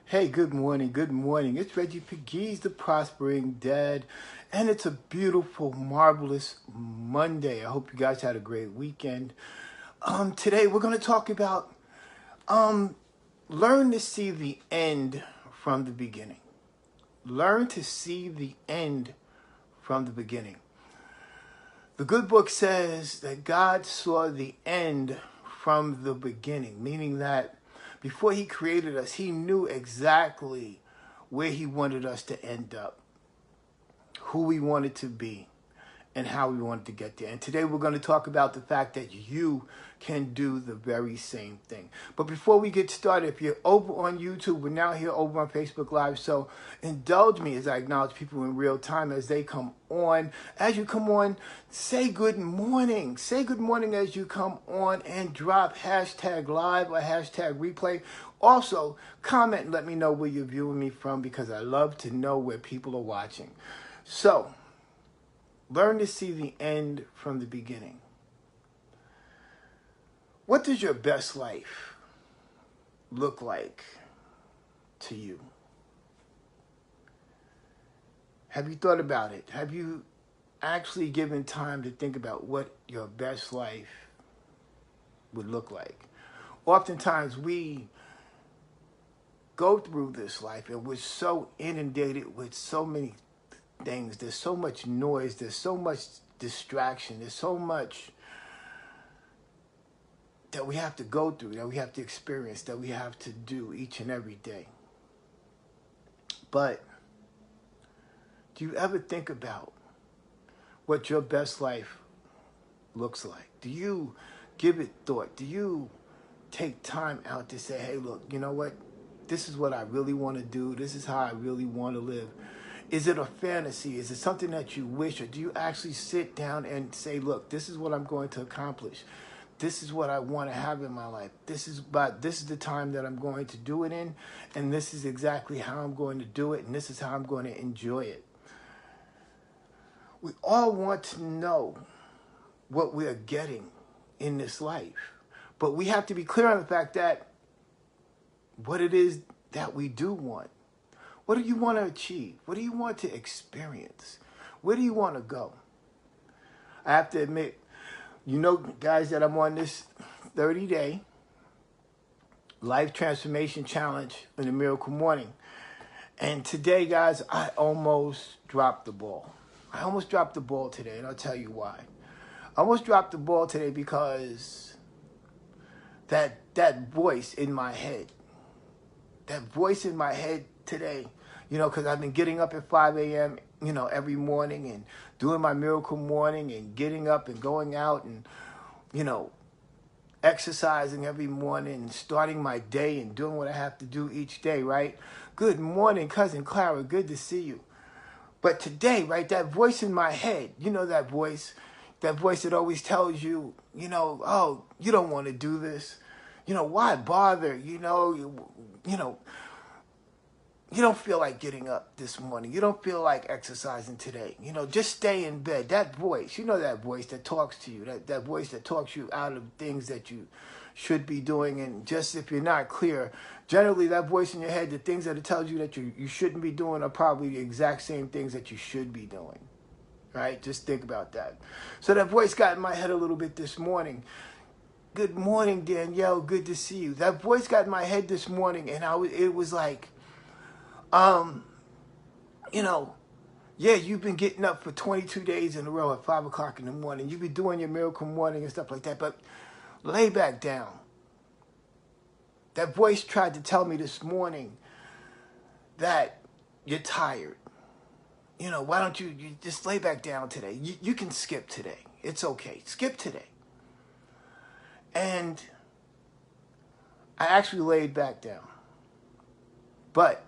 Hey, good morning, good morning. It's Reggie Pegues, the Prospering Dad, and it's a beautiful, marvelous Monday. I hope you guys had a great weekend. Today we're going to talk about learn to see the end from the beginning. Learn to see the end from the beginning. The good book says that God saw the end from the beginning, meaning that before he created us, he knew exactly where he wanted us to end up, who we wanted to be, and how we wanted to get there. And today we're going to talk about the fact that you can do the very same thing. But before we get started, if you're over on YouTube, we're now here over on Facebook Live. So indulge me as I acknowledge people in real time as they come on. As you come on, say good morning. Say good morning as you come on and drop hashtag live or hashtag replay. Also, comment and let me know where you're viewing me from because I love to know where people are watching. So, learn to see the end from the beginning. What does your best life look like to you? Have you thought about it? Have you actually given time to think about what your best life would look like? Oftentimes we go through this life and we're so inundated with so many things. There's so much noise. There's so much distraction. There's so much that we have to go through, that we have to experience, that we have to do each and every day. But do you ever think about what your best life looks like? Do you give it thought? Do you take time out to say, hey, look, you know what? This is what I really want to do. This is how I really want to live. Is it a fantasy? Is it something that you wish? Or do you actually sit down and say, look, this is what I'm going to accomplish. This is what I want to have in my life. This is the time that I'm going to do it in. And this is exactly how I'm going to do it. And this is how I'm going to enjoy it. We all want to know what we are getting in this life. But we have to be clear on the fact that what it is that we do want. What do you want to achieve? What do you want to experience? Where do you want to go? I have to admit, you know, guys, that I'm on this 30-day life transformation challenge in the Miracle Morning. And today, guys, I almost dropped the ball. I almost dropped the ball today, and I'll tell you why. I almost dropped the ball today because that voice in my head, today, you know, because I've been getting up at 5 a.m., you know, every morning and doing my Miracle Morning and getting up and going out and, you know, exercising every morning and starting my day and doing what I have to do each day, right? Good morning, Cousin Clara. Good to see you. But today, right, that voice in my head, you know, that voice that always tells you, you know, oh, you don't want to do this. You know, why bother? You know, you don't feel like getting up this morning. You don't feel like exercising today. You know, just stay in bed. That voice, you know, that voice that talks to you, that voice that talks you out of things that you should be doing. And just if you're not clear, generally that voice in your head, the things that it tells you that you shouldn't be doing are probably the exact same things that you should be doing, right? Just think about that. So that voice got in my head a little bit this morning. Good morning, Danielle. Good to see you. That voice got in my head this morning, and it was like, you know, yeah, you've been getting up for 22 days in a row at 5 o'clock in the morning. You've been doing your Miracle Morning and stuff like that, but lay back down. That voice tried to tell me this morning that you're tired. You know, why don't you just lay back down today? You can skip today. It's okay. Skip today. And I actually laid back down. But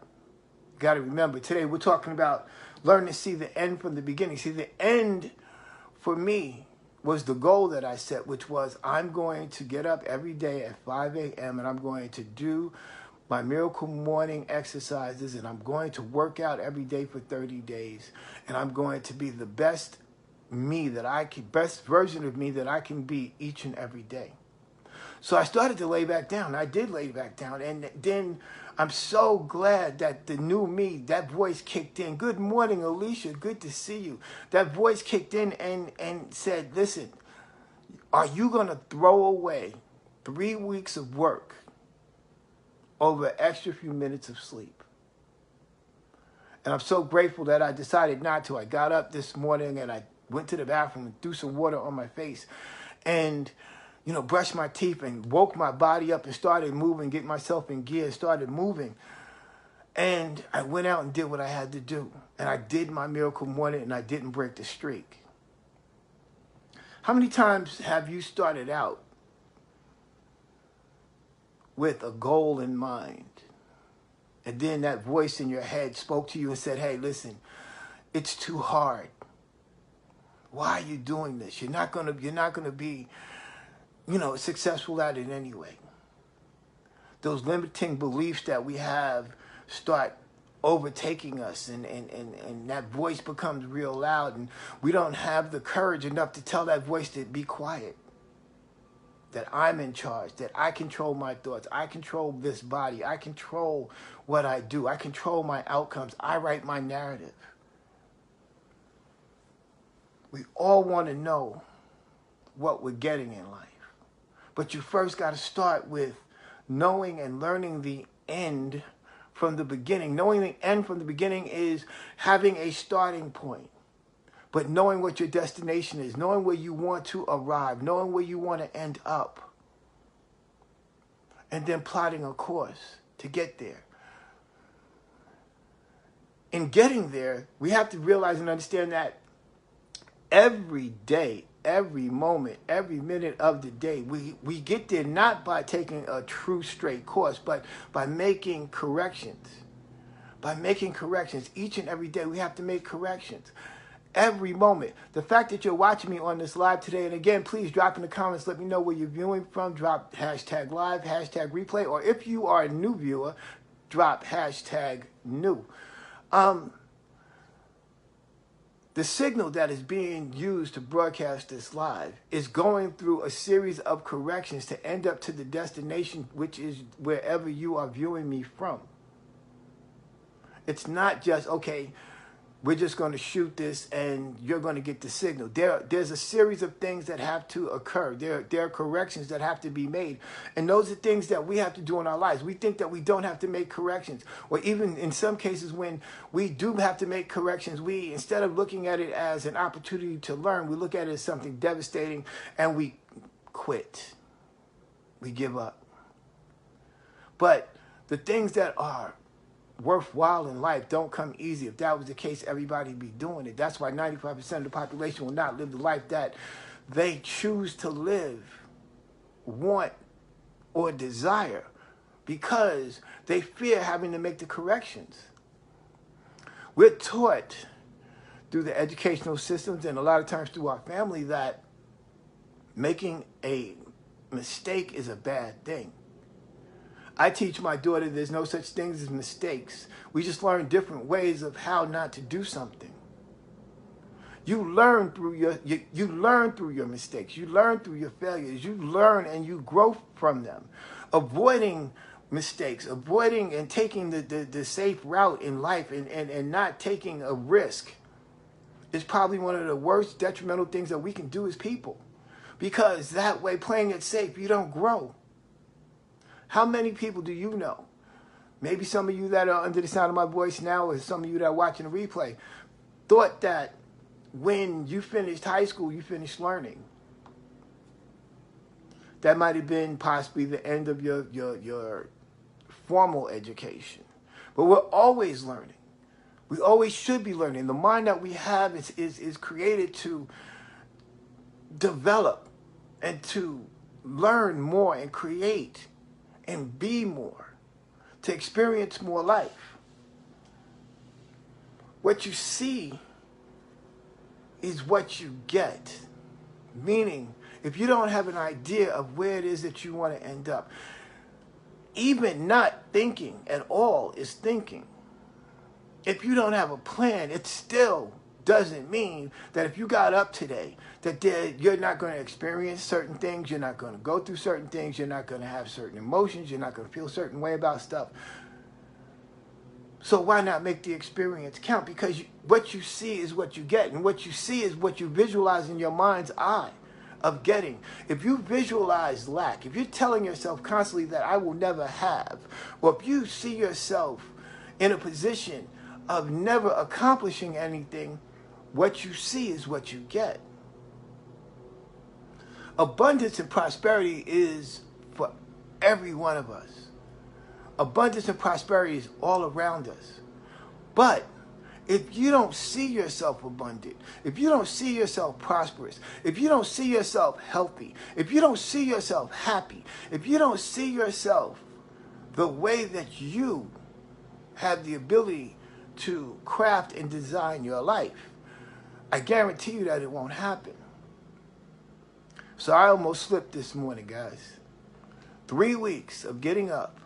got to remember, today we're talking about learning to see the end from the beginning. See, the end for me was the goal that I set, which was I'm going to get up every day at 5 a.m. and I'm going to do my Miracle Morning exercises and I'm going to work out every day for 30 days and I'm going to be the best version of me that I can be each and every day. So I started to lay back down. I did lay back down. And then I'm so glad that the new me, that voice kicked in. Good morning, Alicia. Good to see you. That voice kicked in and said, listen, are you going to throw away 3 weeks of work over an extra few minutes of sleep? And I'm so grateful that I decided not to. I got up this morning and I went to the bathroom and threw some water on my face and, you know, brushed my teeth and woke my body up and started moving, get myself in gear, started moving. And I went out and did what I had to do. And I did my miracle morning and I didn't break the streak. How many times have you started out with a goal in mind? And then that voice in your head spoke to you and said, hey, listen, it's too hard. Why are you doing this? You're not gonna be, you know, successful at it anyway. Those limiting beliefs that we have start overtaking us and that voice becomes real loud and we don't have the courage enough to tell that voice to be quiet. That I'm in charge, that I control my thoughts, I control this body, I control what I do, I control my outcomes, I write my narrative. We all want to know what we're getting in life. But you first got to start with knowing and learning the end from the beginning. Knowing the end from the beginning is having a starting point. But knowing what your destination is, knowing where you want to arrive, knowing where you want to end up, and then plotting a course to get there. In getting there, we have to realize and understand that every day, every moment, every minute of the day, we get there not by taking a true straight course, but by making corrections. By making corrections. Each and every day, we have to make corrections. Every moment. The fact that you're watching me on this live today, and again, please drop in the comments, let me know where you're viewing from. Drop hashtag live, hashtag replay, or if you are a new viewer, drop hashtag new. The signal that is being used to broadcast this live is going through a series of corrections to end up to the destination, which is wherever you are viewing me from. It's not just, okay, we're just going to shoot this and you're going to get the signal. There's a series of things that have to occur. There are corrections that have to be made. And those are things that we have to do in our lives. We think that we don't have to make corrections. Or even in some cases when we do have to make corrections, we, instead of looking at it as an opportunity to learn, we look at it as something devastating and we quit. We give up. But the things that are worthwhile in life don't come easy. If that was the case, everybody would be doing it. That's why 95% of the population will not live the life that they choose to live, want, or desire, because they fear having to make the corrections. We're taught through the educational systems and a lot of times through our family that making a mistake is a bad thing. I teach my daughter there's no such things as mistakes. We just learn different ways of how not to do something. You learn through your mistakes. You learn through your failures. You learn and you grow from them. Avoiding mistakes, avoiding and taking the safe route in life and not taking a risk is probably one of the worst detrimental things that we can do as people. Because that way, playing it safe, you don't grow. How many people do you know? Maybe some of you that are under the sound of my voice now, or some of you that are watching the replay, thought that when you finished high school, you finished learning. That might have been possibly the end of your formal education. But we're always learning. We always should be learning. The mind that we have is created to develop and to learn more and create and be more, to experience more life. What you see is what you get. Meaning, if you don't have an idea of where it is that you want to end up, even not thinking at all is thinking. If you don't have a plan, it's still doesn't mean that if you got up today, that you're not going to experience certain things, you're not going to go through certain things, you're not going to have certain emotions, you're not going to feel a certain way about stuff. So why not make the experience count? Because what you see is what you get, and what you see is what you visualize in your mind's eye of getting. If you visualize lack, if you're telling yourself constantly that I will never have, or if you see yourself in a position of never accomplishing anything, what you see is what you get. Abundance and prosperity is for every one of us. Abundance and prosperity is all around us. But if you don't see yourself abundant, if you don't see yourself prosperous, if you don't see yourself healthy, if you don't see yourself happy, if you don't see yourself the way that you have the ability to craft and design your life, I guarantee you that it won't happen. So I almost slipped this morning, guys. 3 weeks of getting up.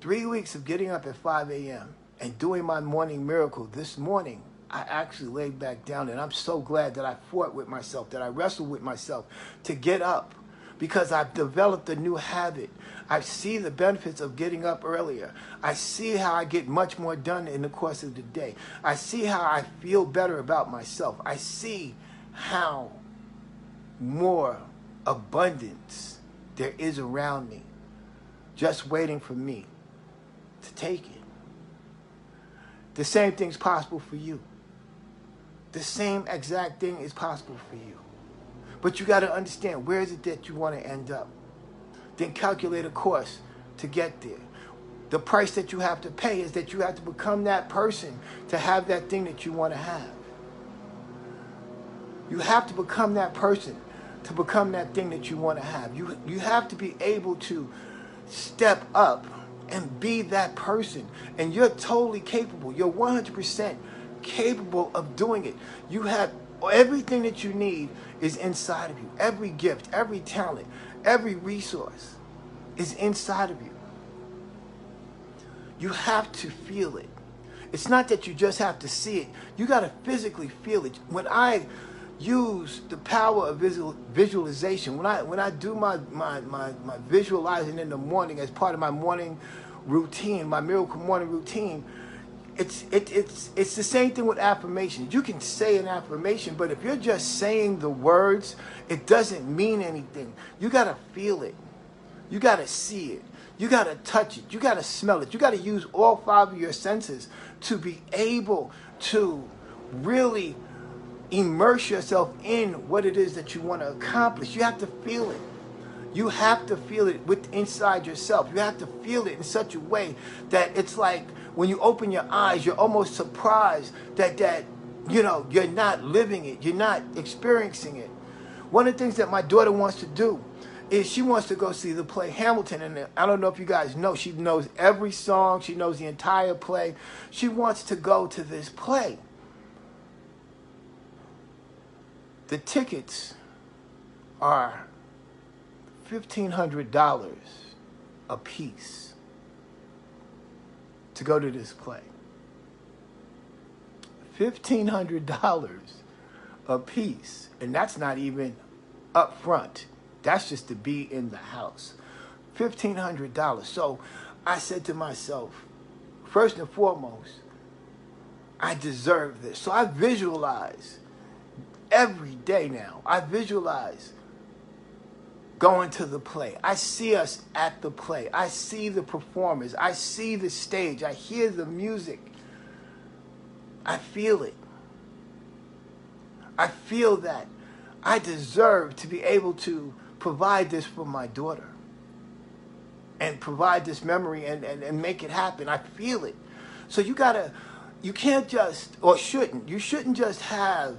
3 weeks of getting up at 5 a.m. and doing my morning miracle. This morning, I actually laid back down, and I'm so glad that I fought with myself, that I wrestled with myself to get up, because I've developed a new habit. I see the benefits of getting up earlier. I see how I get much more done in the course of the day. I see how I feel better about myself. I see how more abundance there is around me, just waiting for me to take it. The same thing's possible for you. The same exact thing is possible for you. But you got to understand, where is it that you want to end up? Then calculate a course to get there. The price that you have to pay is that you have to become that person to have that thing that you want to have. You have to become that person to become that thing that you want to have. You have to be able to step up and be that person. And you're totally capable. You're 100% capable of doing it. You have everything that you need is inside of you. Every gift, every talent, every resource is inside of you. You have to feel it. It's not that you just have to see it. You got to physically feel it. When I use the power of visualization, when I do my visualizing in the morning as part of my morning routine, my miracle morning routine, it's the same thing with affirmations. You can say an affirmation, but if you're just saying the words, it doesn't mean anything. You got to feel it. You got to see it. You got to touch it. You got to smell it. You got to use all 5 of your senses to be able to really immerse yourself in what it is that you want to accomplish. You have to feel it. You have to feel it inside yourself. You have to feel it in such a way that it's like when you open your eyes, you're almost surprised that you're not living it. You're not experiencing it. One of the things that my daughter wants to do is she wants to go see the play Hamilton. And I don't know if you guys know, she knows every song. She knows the entire play. She wants to go to this play. The tickets are $1,500 a piece to go to this play. $1,500 a piece. And that's not even up front. That's just to be in the house. $1,500. So I said to myself, first and foremost, I deserve this. So I visualize every day now. I visualize going to the play. I see us at the play. I see the performers. I see the stage. I hear the music. I feel it. I feel that I deserve to be able to provide this for my daughter and provide this memory and make it happen. I feel it. So you can't just, or you shouldn't just have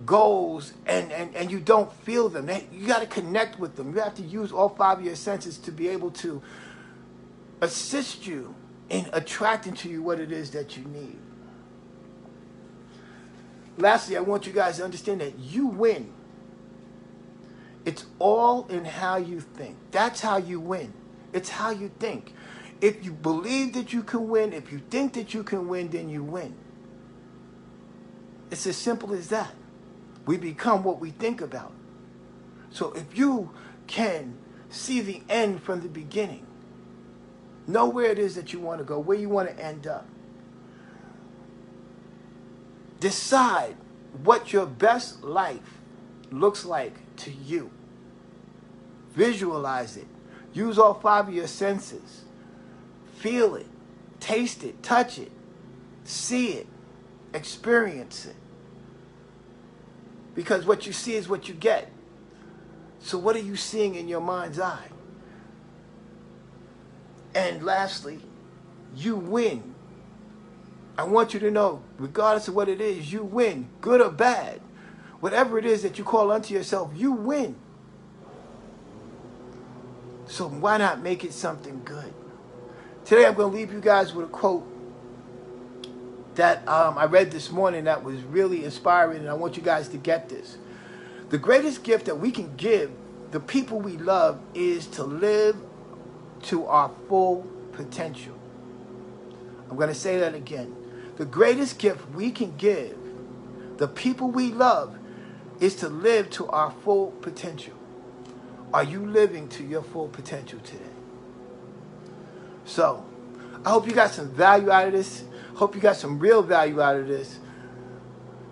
goals and you don't feel them. You got to connect with them. You have to use all 5 of your senses to be able to assist you in attracting to you what it is that you need. Lastly, I want you guys to understand that you win. It's all in how you think. That's how you win. It's how you think. If you believe that you can win, if you think that you can win, then you win. It's as simple as that. We become what we think about. So if you can see the end from the beginning, know where it is that you want to go, where you want to end up. Decide what your best life looks like to you. Visualize it. Use all 5 of your senses. Feel it, taste it, touch it, see it, experience it. Because what you see is what you get. So what are you seeing in your mind's eye? And lastly, you win. I want you to know, regardless of what it is, you win, good or bad. Whatever it is that you call unto yourself, you win. So why not make it something good? Today I'm going to leave you guys with a quote that I read this morning that was really inspiring, and I want you guys to get this. The greatest gift that we can give the people we love is to live to our full potential. I'm going to say that again. The greatest gift we can give the people we love is to live to our full potential. Are you living to your full potential today? So, I hope you got some value out of this. Hope you got some real value out of this.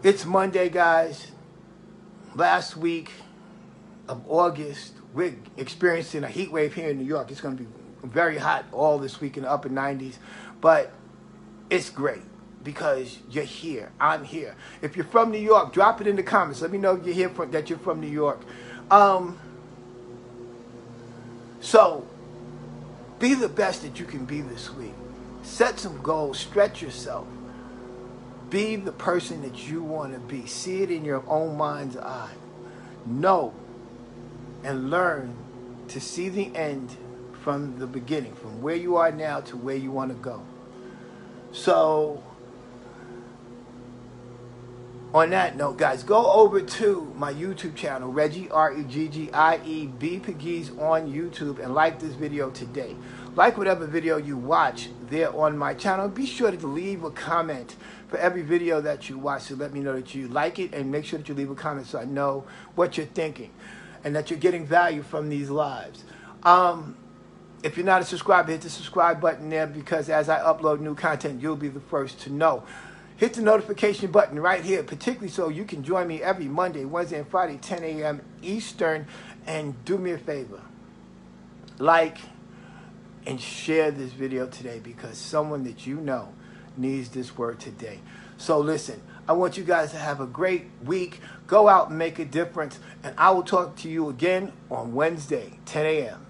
It's Monday, guys. Last week of August, we're experiencing a heat wave here in New York. It's going to be very hot all this week in the upper 90s. But it's great because you're here. I'm here. If you're from New York, drop it in the comments. Let me know if you're here that you're from New York. So, be the best that you can be this week. Set some goals. Stretch yourself. Be the person that you want to be. See it in your own mind's eye. Know and learn to see the end from the beginning, from where you are now to where you want to go. So, on that note, guys, go over to my YouTube channel, Reggie, R-E-G-G-I-E, B. Pegues on YouTube, and like this video today. Like whatever video you watch there on my channel. Be sure to leave a comment for every video that you watch to let me know that you like it, and make sure that you leave a comment so I know what you're thinking and that you're getting value from these lives. If you're not a subscriber, hit the subscribe button there, because as I upload new content, you'll be the first to know. Hit the notification button right here, particularly so you can join me every Monday, Wednesday, and Friday, 10 a.m. Eastern. And do me a favor. Like and share this video today, because someone that you know needs this word today. So listen, I want you guys to have a great week. Go out and make a difference. And I will talk to you again on Wednesday, 10 a.m.